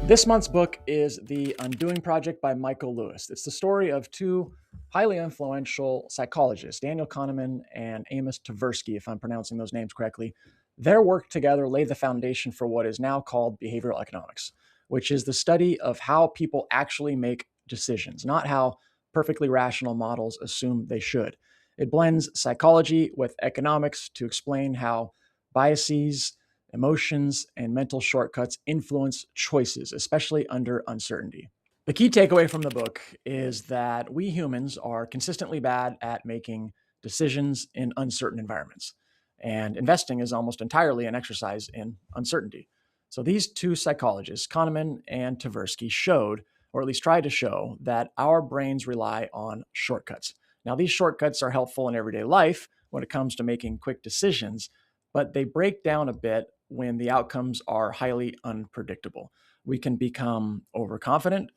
This month's book is The Undoing Project by Michael Lewis. It's the story of two highly influential psychologists, Daniel Kahneman and Amos Tversky, if I'm pronouncing those names correctly. Their work together laid the foundation for what is now called behavioral economics, which is the study of how people actually make decisions, not how perfectly rational models assume they should. It blends psychology with economics to explain how biases, emotions, and mental shortcuts influence choices, especially under uncertainty. The key takeaway from the book is that we humans are consistently bad at making decisions in uncertain environments, and investing is almost entirely an exercise in uncertainty. So these two psychologists, Kahneman and Tversky, showed, or at least tried to show, that our brains rely on shortcuts. Now, these shortcuts are helpful in everyday life when it comes to making quick decisions, but they break down a bit when the outcomes are highly unpredictable. We can become overconfident.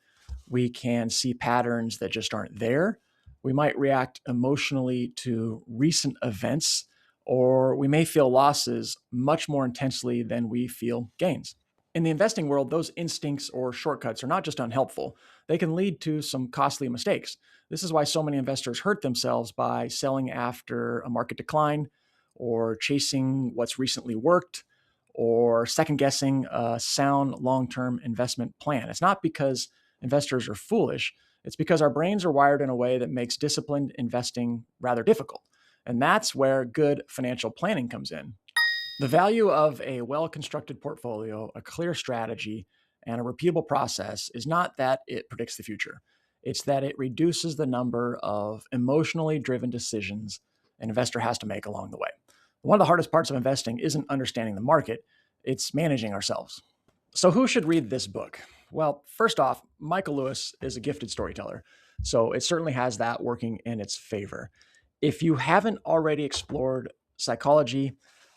We can see patterns that just aren't there. We might react emotionally to recent events, or we may feel losses much more intensely than we feel gains. In the investing world, those instincts or shortcuts are not just unhelpful, they can lead to some costly mistakes. This is why so many investors hurt themselves by selling after a market decline, or chasing what's recently worked, or second guessing a sound long term investment plan. It's not because investors are foolish, it's because our brains are wired in a way that makes disciplined investing rather difficult. And that's where good financial planning comes in. The value of a well constructed portfolio, a clear strategy, and a repeatable process is not that it predicts the future. It's that it reduces the number of emotionally driven decisions an investor has to make along the way. One of the hardest parts of investing isn't understanding the market, it's managing ourselves. So, who should read this book? Well, first off, Michael Lewis is a gifted storyteller, so it certainly has that working in its favor. If you haven't already explored psychology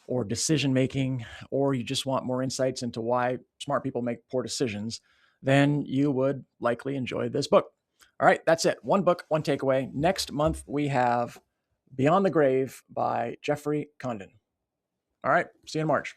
or decision making, or you just want more insights into why smart people make poor decisions, then you would likely enjoy this book. All right, that's it. One book, one takeaway. Next month, we have Beyond the Grave by Jeffrey Condon. All right, see you in March.